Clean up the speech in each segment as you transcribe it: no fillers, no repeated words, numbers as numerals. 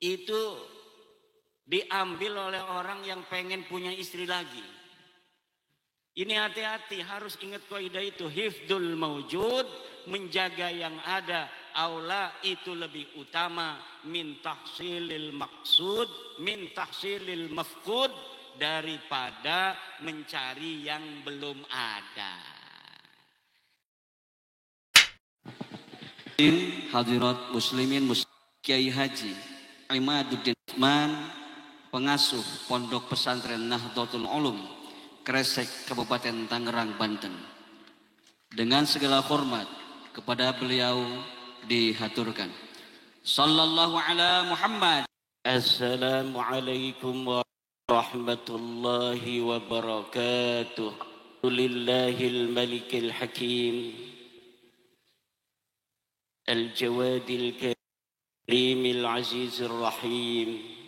itu diambil oleh orang yang pengen punya istri lagi. Ini hati-hati, harus ingat kaidah itu, hifdzul maujud, menjaga yang ada, aula itu lebih utama min tahsilil maqsud, min tahsilil mafqud, daripada mencari yang belum ada. Hadirat muslimin Kiai Haji Imaduddin Utsman, pengasuh Pondok Pesantren Nahdlatul Ulum Kresek, Kabupaten Tangerang, Banten. Dengan segala hormat kepada beliau dihaturkan. Sallallahu ala Muhammad. Assalamualaikum warahmatullahi wabarakatuh. Lillahil malikil hakim, al-jawadil karimil azizir rahim.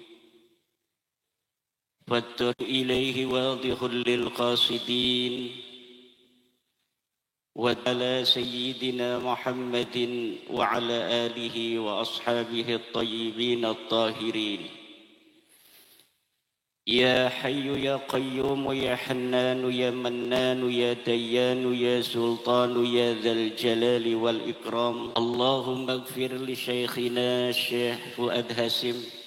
فاتر إليه واضح للقاصدين وعلى سيدنا محمد وعلى آله وأصحابه الطيبين الطاهرين. يا حي يا قيوم يا حنان يا منان يا ديان يا سلطان يا ذا الجلال والإكرام. اللهم اغفر لشيخنا الشيخ فؤاد هاشم.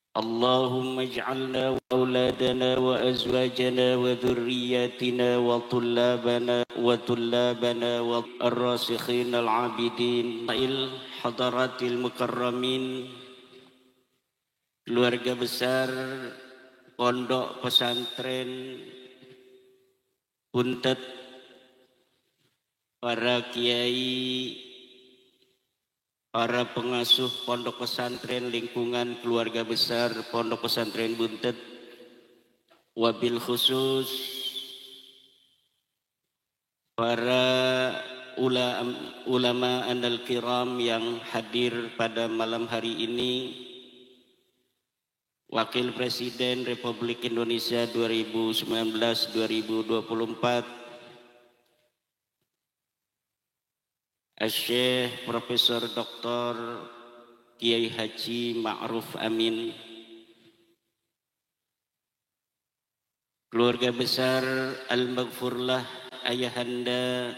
اللهم اجعلنا وأولادنا وأزواجنا وذرياتنا وطلابنا والراسخين العابدين حضرات المكرمين, keluarga besar Pondok Pesantren Buntet, para kiai, para pengasuh pondok pesantren, lingkungan keluarga besar Pondok Pesantren Buntet, wabil khusus para ulama andal kiram yang hadir pada malam hari ini, Wakil Presiden Republik Indonesia 2019-2024, Syekh Profesor Dr. Kiai Haji Ma'ruf Amin, keluarga besar Al-Maghfurlah Ayahanda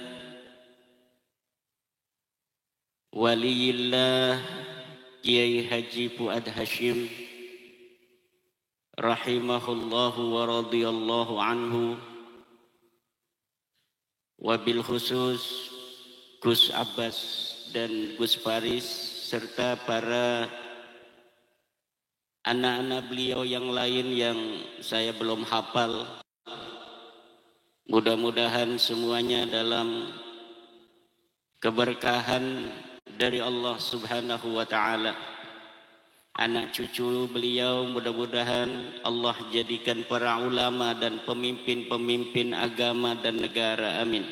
Waliyillah Kiai Haji Fuad Hashim rahimahullahu wa radhiyallahu anhu, wabil khusus Gus Abbas dan Gus Faris serta para anak-anak beliau yang lain yang saya belum hafal. Mudah-mudahan semuanya dalam keberkahan dari Allah Subhanahu wa ta'ala. Anak cucu beliau mudah-mudahan Allah jadikan para ulama dan pemimpin-pemimpin agama dan negara, amin.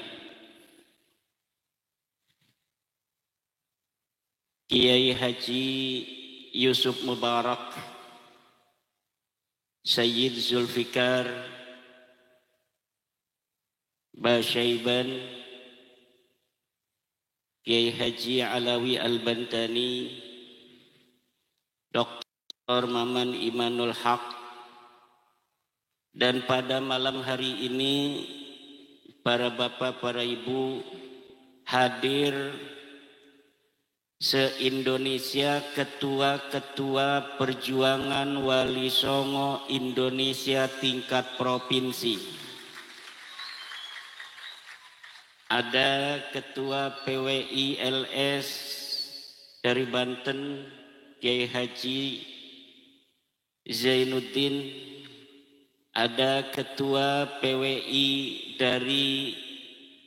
Kiai Haji Yusuf Mubarak, Sayyid Zulfikar Basyaiban, Kiai Haji Alawi Al-Bantani, Dr. Maman Imanul Haq, dan pada malam hari ini para bapak, para ibu hadir se-Indonesia, ketua-ketua perjuangan Wali Songo Indonesia tingkat provinsi. Ada ketua PWI LS dari Banten, Kiai Haji Zainuddin. Ada ketua PWI dari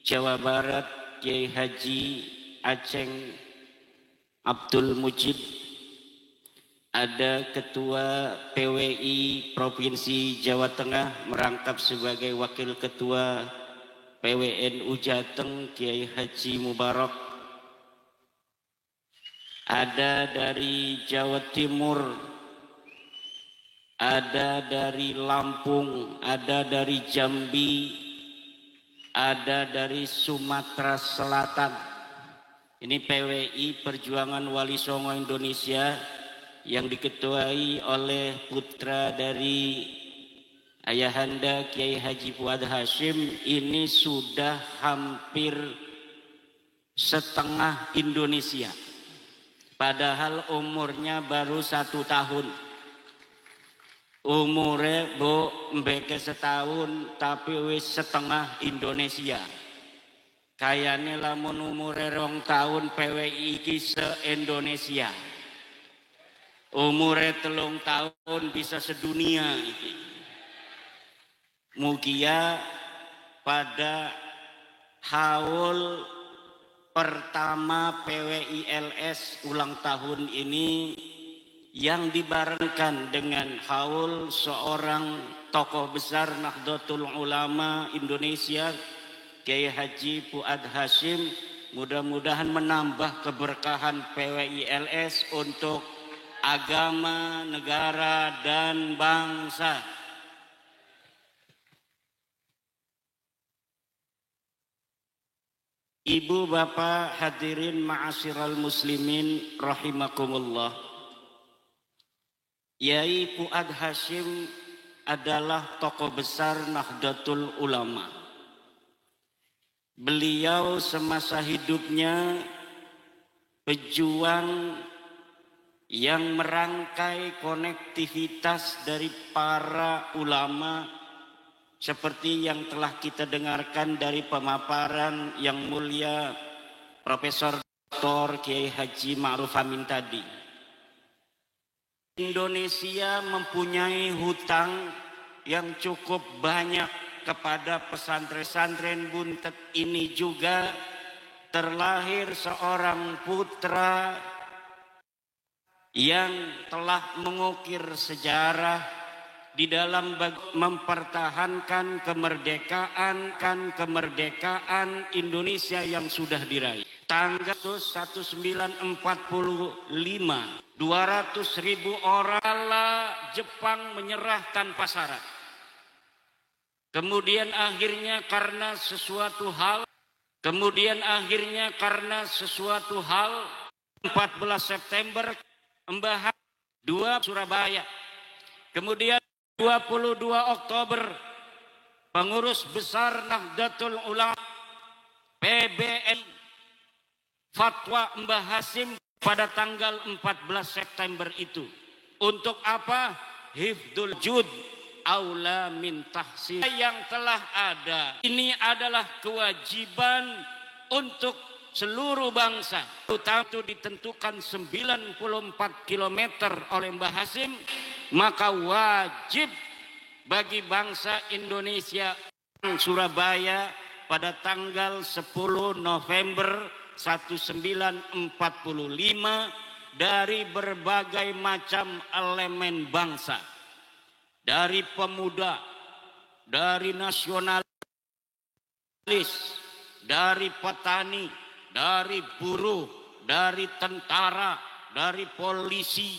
Jawa Barat, Kiai Haji Aceng Abdul Mujib. Ada ketua PWI Provinsi Jawa Tengah merangkap sebagai wakil ketua PWNU Jateng, Kiai Haji Mubarak. Ada dari Jawa Timur, ada dari Lampung, ada dari Jambi, ada dari Sumatera Selatan. Ini PWI Perjuangan Wali Songo Indonesia yang diketuai oleh putra dari Ayahanda Kiai Haji Fuad Hasyim. Ini sudah hampir setengah Indonesia, padahal umurnya baru 1 tahun. Umurnya mbeke setahun tapi wis setengah Indonesia. Kayane lamun umure 2 tahun PWI iki se-Indonesia. Umure 3 tahun bisa sedunia iki. Mugia pada haul pertama PWI LS ulang tahun ini yang dibarengkan dengan haul seorang tokoh besar Nahdlatul Ulama Indonesia Kiai Haji Fuad Hasyim, mudah-mudahan menambah keberkahan PWI LS untuk agama, negara, dan bangsa. Ibu bapak hadirin ma'asyiral muslimin rahimakumullah. Yai Fuad Hasyim adalah tokoh besar Nahdlatul Ulama. Beliau semasa hidupnya pejuang yang merangkai konektivitas dari para ulama seperti yang telah kita dengarkan dari pemaparan yang mulia Profesor Dr. Kiai Haji Ma'ruf Amin tadi. Indonesia mempunyai hutang yang cukup banyak kepada pesantren buntet ini. Juga terlahir seorang putra yang telah mengukir sejarah di dalam mempertahankan kemerdekaan Indonesia yang sudah diraih. Tanggal 1945, 200.000 orang Jepang menyerah tanpa syarat. Kemudian akhirnya karena sesuatu hal 14 September Mbah 2 Surabaya. Kemudian 22 Oktober pengurus besar Nahdlatul Ulama PBN fatwa Mbah Hasyim pada tanggal 14 September itu. Untuk apa? Hifdzul Jud aula min tahsil yang telah ada. Ini adalah kewajiban untuk seluruh bangsa. Itu ditentukan 94 km oleh Mbah Hasyim, maka wajib bagi bangsa Indonesia Surabaya pada tanggal 10 November 1945 dari berbagai macam elemen bangsa. Dari pemuda, dari nasionalis, dari petani, dari buruh, dari tentara, dari polisi,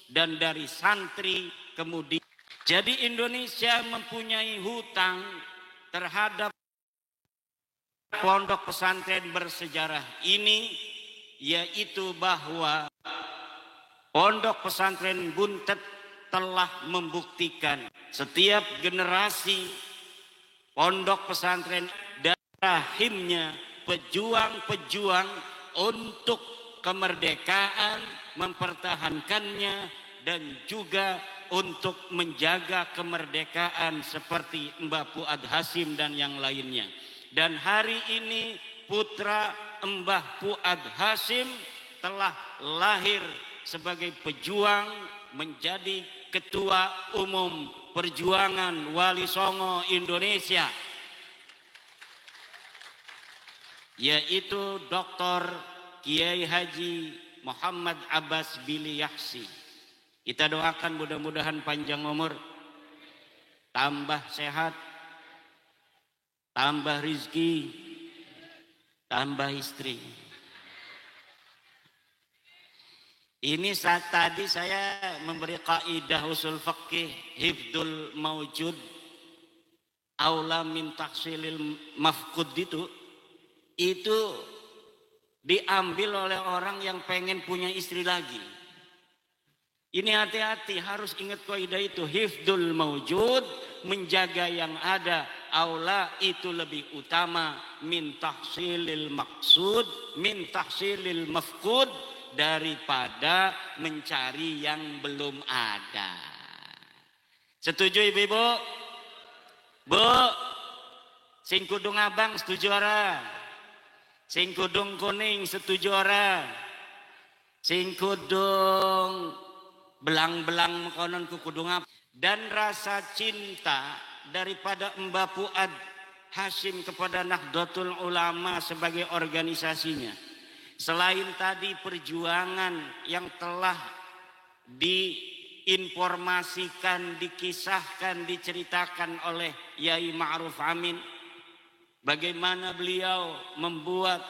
dan dari santri. Kemudian, jadi Indonesia mempunyai hutang terhadap pondok pesantren bersejarah ini, yaitu bahwa pondok pesantren buntet telah membuktikan setiap generasi pondok pesantren dan rahimnya pejuang-pejuang untuk kemerdekaan, mempertahankannya, dan juga untuk menjaga kemerdekaan seperti Mbah Fuad Hasyim dan yang lainnya. Dan hari ini putra Mbah Fuad Hasyim telah lahir sebagai pejuang, menjadi Ketua Umum Perjuangan Wali Songo Indonesia, yaitu Dr. Kiai Haji Muhammad Abbas Bili Yahsi. Kita doakan mudah-mudahan panjang umur, tambah sehat, tambah rizki, tambah istri. Ini saat tadi saya memberi kaidah usul fikih hifdzul maujud aula min tahsilil mafqud itu diambil oleh orang yang pengen punya istri lagi. Ini hati-hati, harus ingat kaidah itu, hifdzul maujud, menjaga yang ada, aula itu lebih utama min tahsilil maksud, min tahsilil mafqud, daripada mencari yang belum ada. Setuju ibu-ibu? Bu, sing kudung abang setuju ora? Sing kudung kuning setuju ora? Sing kudung belang-belang konon ku kudung apa? Dan rasa cinta daripada Mbah Fuad Hasyim kepada Nahdlatul Ulama sebagai organisasinya, selain tadi perjuangan yang telah diinformasikan, dikisahkan, diceritakan oleh Yai Ma'ruf Amin, bagaimana beliau membuat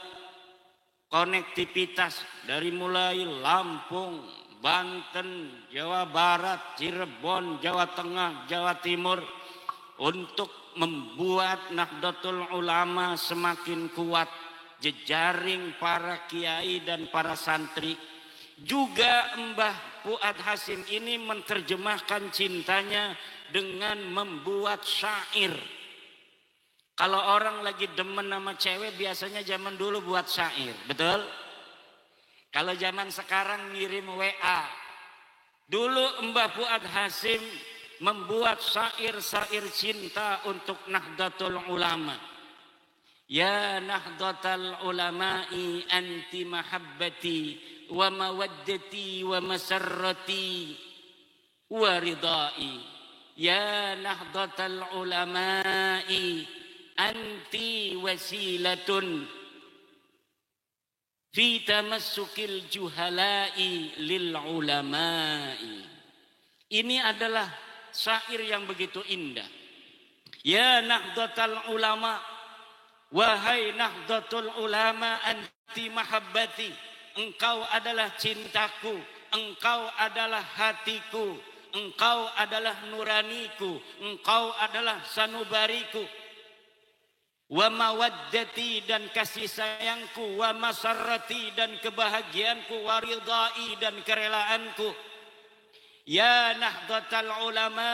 konektivitas dari mulai Lampung, Banten, Jawa Barat, Cirebon, Jawa Tengah, Jawa Timur, untuk membuat Nahdlatul Ulama semakin kuat, jejaring para kiai dan para santri. Juga Mbah Fuad Hasyim ini menerjemahkan cintanya dengan membuat syair. Kalau orang lagi demen sama cewek biasanya zaman dulu buat syair, betul? Kalau zaman sekarang ngirim WA. Dulu Mbah Fuad Hasyim membuat syair-syair cinta untuk Nahdlatul Ulama. Ya Nahdlatul Ulama'i anti mahabbati wa mawaddati wa masarrati wa ridai. Ya Nahdlatul Ulama'i anti wasilatun fi tamassukil juhala'i lil ulama'i. Ini adalah syair yang begitu indah. Ya Nahdlatul Ulama, wahai Nahdlatul Ulama anti mahabbati, engkau adalah cintaku, engkau adalah hatiku, engkau adalah nuraniku, engkau adalah sanubariku. Wa mawaddati, dan kasih sayangku, wa masarrati, dan kebahagiaanku, wa ridai, dan kerelaanku. Ya Nahdlatul Ulama,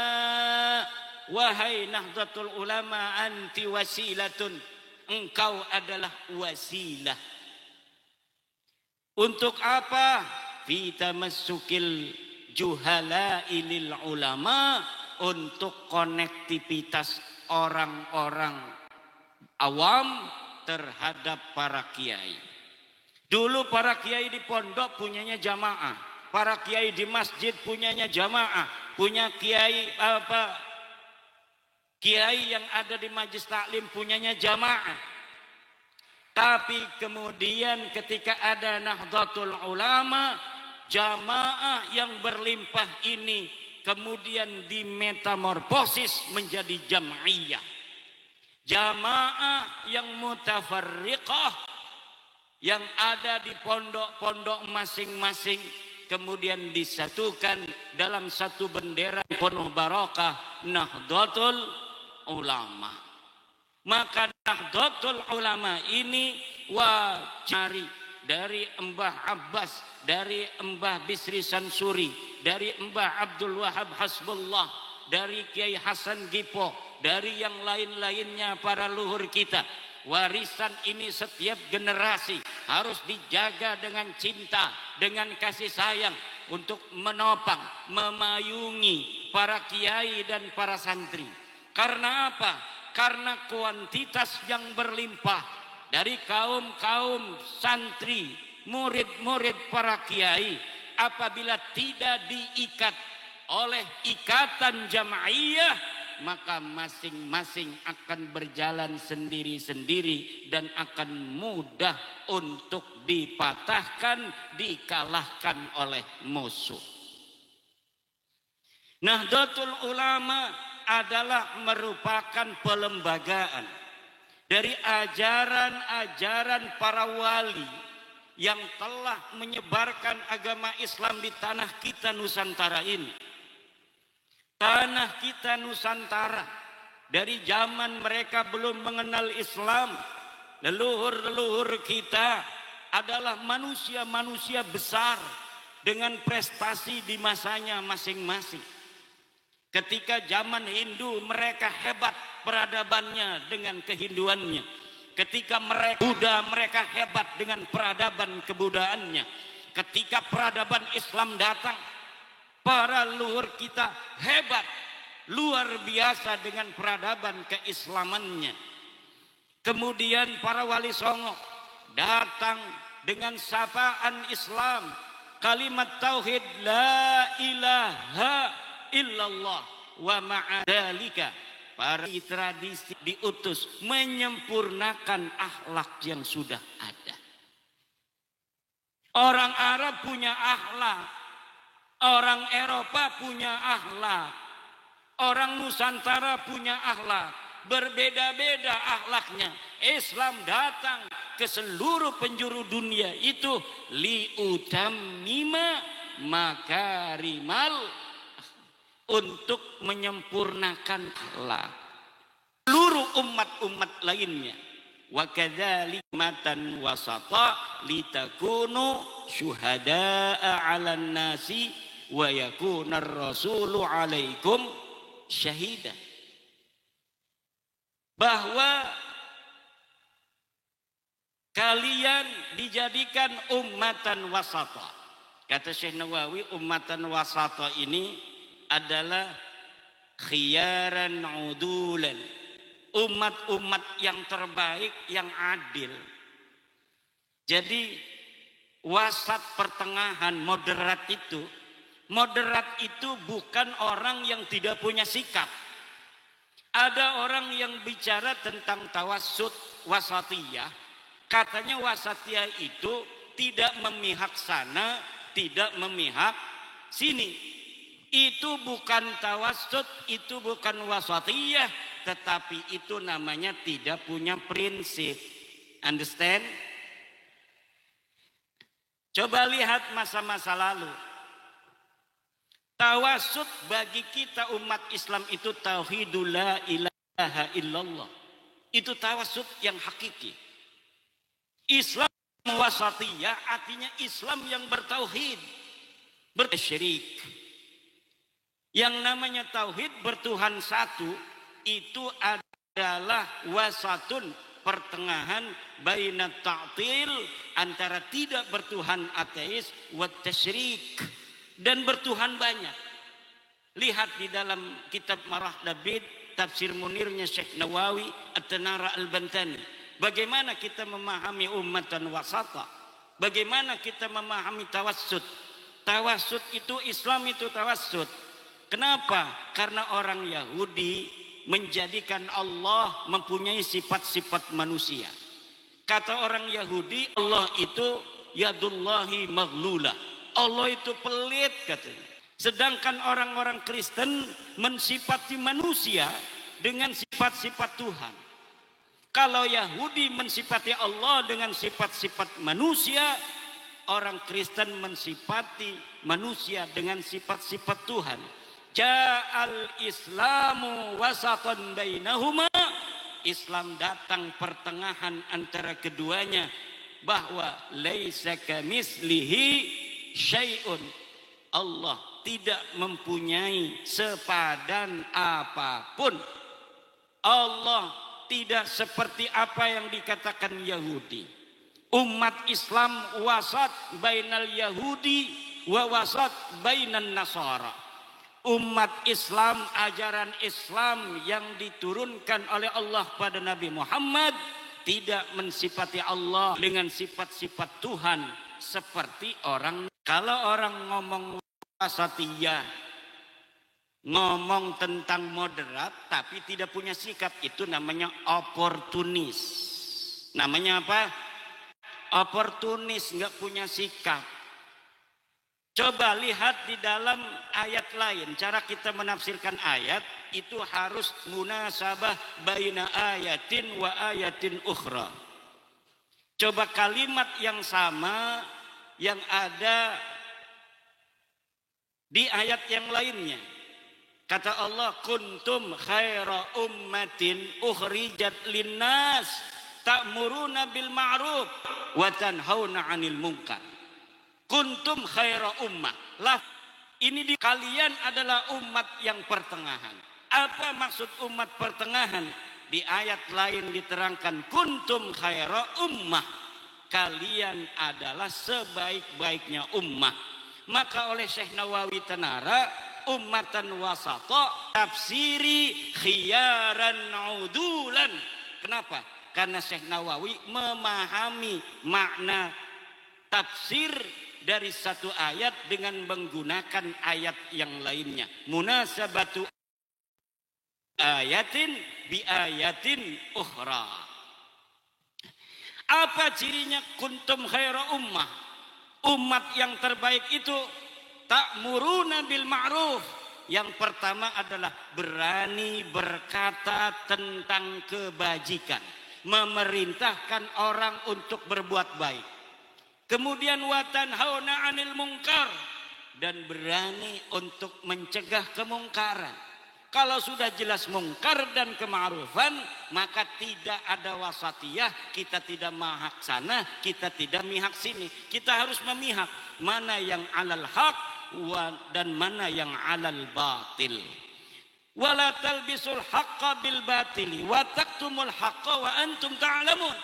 wahai Nahdlatul Ulama anti wasilatun, engkau adalah wasilah. Untuk apa? Fi tamassukil juhala'i lil ulama, untuk konektivitas orang-orang awam terhadap para kiai. Dulu para kiai di pondok punyanya jamaah, para kiai di masjid punyanya jamaah, punya kiai kiai yang ada di majelis taklim punyanya jamaah. Tapi kemudian ketika ada Nahdlatul Ulama, jamaah yang berlimpah ini kemudian dimetamorfosis menjadi jam'iyah. Jamaah yang mutafarriqah yang ada di pondok-pondok masing-masing kemudian disatukan dalam satu bendera penuh barakah, Nahdlatul Ulama. Maka Nahdlatul Ulama ini wajari dari Mbah Abbas, dari Mbah Bisri Sansuri, dari Mbah Abdul Wahab Hasbullah, dari Kiai Hasan Gipo, dari yang lain-lainnya para luhur kita. Warisan ini setiap generasi harus dijaga dengan cinta, dengan kasih sayang, untuk menopang, memayungi para kiai dan para santri. Karena apa? Karena kuantitas yang berlimpah dari kaum-kaum santri, murid-murid para kiai, apabila tidak diikat oleh ikatan jamaiyah, maka masing-masing akan berjalan sendiri-sendiri dan akan mudah untuk dipatahkan, dikalahkan oleh musuh. Nahdlatul Ulama adalah merupakan pelembagaan dari ajaran-ajaran para wali yang telah menyebarkan agama Islam di tanah kita Nusantara ini. Tanah kita Nusantara, dari zaman mereka belum mengenal Islam, leluhur-leluhur kita adalah manusia-manusia besar dengan prestasi di masanya masing-masing. Ketika zaman Hindu mereka hebat peradabannya dengan kehinduannya. Ketika mereka Buddha mereka hebat dengan peradaban kebudaannya. Ketika peradaban Islam datang, para leluhur kita hebat, luar biasa dengan peradaban keislamannya. Kemudian para wali songo datang dengan sapaan Islam, kalimat tauhid la ilaha illallah wa ma'adalika. Para tradisi diutus menyempurnakan akhlak yang sudah ada. Orang Arab punya akhlak, orang Eropa punya akhlak, orang Nusantara punya akhlak, berbeda-beda akhlaknya. Islam datang ke seluruh penjuru dunia itu liutammima makarimal, untuk menyempurnakan akhlak seluruh umat-umat lainnya. Wa kadzalika matan wasata litakunu syuhada'a 'alan nasi wa yakunar rasulu 'alaikum syahida. Bahwa kalian dijadikan ummatan wasata. Kata Syekh Nawawi, ummatan wasata ini adalah khiyaran udulan, umat-umat yang terbaik, yang adil. Jadi wasat pertengahan, moderat itu bukan orang yang tidak punya sikap. Ada orang yang bicara tentang tawassut wasatiyah, katanya wasatiyah itu tidak memihak sana, tidak memihak sini. Itu bukan tawassut, itu bukan wasatiyah, tetapi itu namanya tidak punya prinsip. Understand? Coba lihat masa-masa lalu. Tawassut bagi kita umat Islam itu tauhidul la ilaha illallah. Itu tawassut yang hakiki. Islam wasatiyah artinya Islam yang bertauhid, bersyirik. Yang namanya tauhid bertuhan satu itu adalah wasatun, pertengahan baina ta'til, antara tidak bertuhan ateis wa tasyrik dan bertuhan banyak. Lihat di dalam kitab Marah Dabid, tafsir munirnya Syekh Nawawi At-Tanara Al-Bantani. Bagaimana kita memahami ummatan wasata? Bagaimana kita memahami tawassut? Tawassut itu Islam itu tawassut. Kenapa? Karena orang Yahudi menjadikan Allah mempunyai sifat-sifat manusia. Kata orang Yahudi, Allah itu yadullahi maghlulah. Allah itu pelit katanya. Sedangkan orang-orang Kristen mensifati manusia dengan sifat-sifat Tuhan. Kalau Yahudi mensifati Allah dengan sifat-sifat manusia, orang Kristen mensifati manusia dengan sifat-sifat Tuhan. Ja'al Islamu wasatan bainahuma. Islam datang pertengahan antara keduanya, bahwa laisa kamislihi syai'un. Allah tidak mempunyai sepadan apapun. Allah tidak seperti apa yang dikatakan Yahudi. Umat Islam wasat bainal Yahudi wa wasat bainan Nasara. Umat Islam, ajaran Islam yang diturunkan oleh Allah pada Nabi Muhammad tidak mensifati Allah dengan sifat-sifat Tuhan seperti orang. Kalau orang ngomong wasatiyah, ngomong tentang moderat tapi tidak punya sikap, itu namanya oportunis. Namanya apa? Oportunis, nggak punya sikap. Coba lihat di dalam ayat lain, cara kita menafsirkan ayat itu harus munasabah baina ayatin wa ayatin ukhra. Coba kalimat yang sama yang ada di ayat yang lainnya. Kata Allah, kuntum khaira ummatin ukhrijat linnas ta'muruna bil ma'ruf wa tanhauna 'anil munkar. Kuntum khaira ummah. Ini di kalian adalah umat yang pertengahan. Apa maksud umat pertengahan? Di ayat lain diterangkan kuntum khaira ummah. Kalian adalah sebaik-baiknya ummah. Maka oleh Syekh Nawawi Tanara, ummatan wasata tafsiri khiyaran udulan. Kenapa? Karena Syekh Nawawi memahami makna tafsir dari satu ayat dengan menggunakan ayat yang lainnya. Munasabatu ayatin bi ayatin ukhra. Apa cirinya kuntum khaira ummah? Umat yang terbaik itu ta'muruna bil ma'ruf. Yang pertama adalah berani berkata tentang kebajikan, memerintahkan orang untuk berbuat baik. Kemudian wa tanhauna 'anil munkar, dan berani untuk mencegah kemungkaran. Kalau sudah jelas mungkar dan kema'rufan, maka tidak ada wasatiyah, kita tidak mahak sana, kita tidak mihak sini. Kita harus memihak mana yang alal haq dan mana yang alal batil. Wala talbisul haqqa bil batili wa taktumul haqqa wa antum ta'lamun.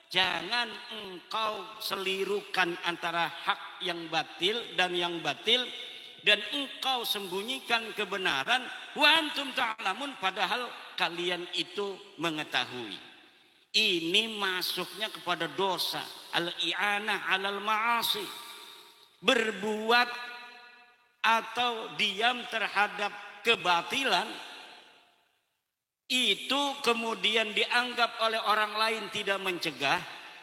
Jangan engkau selirukan antara hak yang batil dan yang batil, dan engkau sembunyikan kebenaran wa antum ta'lamun, padahal kalian itu mengetahui. Ini masuknya kepada dosa al-i'anah 'alal ma'asi. Berbuat atau diam terhadap kebatilan itu kemudian dianggap oleh orang lain tidak mencegah,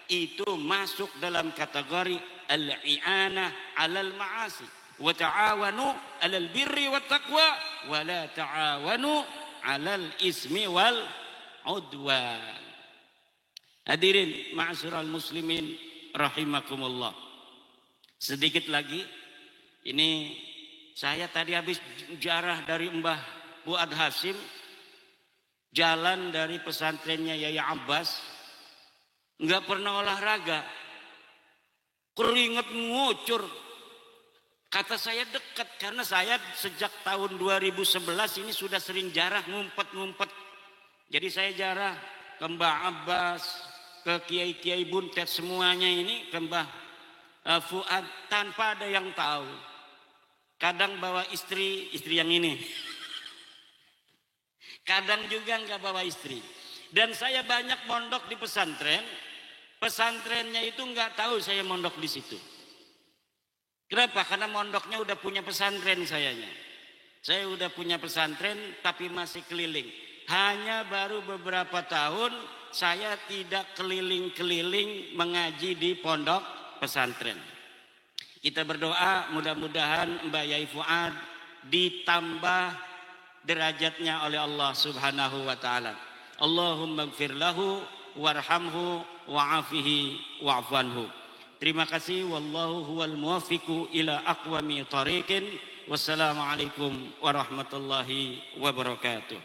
itu masuk dalam kategori al-i'anah 'alal ma'asi. Wa ta'awanu 'alal birri wat taqwa wa la ta'awanu 'alal ismi wal 'udwan. Hadirin ma'asyiral muslimin rahimakumullah. Sedikit lagi, ini saya tadi habis jarah dari Mbah Fuad Hasim, jalan dari pesantrennya Yaya Abbas, nggak pernah olahraga, keringet ngucur. Kata saya dekat, karena saya sejak tahun 2011 ini sudah sering jarah, ngumpet-ngumpet. Jadi saya jarah ke Mbah Abbas, ke kiai-kiai buntet semuanya ini, ke Mbah Fuad, tanpa ada yang tahu. Kadang bawa istri yang ini. Kadang juga nggak bawa istri. Dan saya banyak mondok di pesantren. Pesantrennya itu nggak tahu saya mondok di situ. Kenapa? Karena mondoknya udah punya pesantren sayanya. Saya udah punya pesantren tapi masih keliling. Hanya baru beberapa tahun saya tidak keliling-keliling mengaji di pondok pesantren. Kita berdoa mudah-mudahan Mbak Yai Fuad ditambah derajatnya oleh Allah Subhanahu wa taala. Allahumma ighfir lahu warhamhu wa'afihi wa'fanhu. Terima kasih, wallahu huwal muwaffiqu ila aqwami thariqin. Wassalamualaikum warahmatullahi wabarakatuh.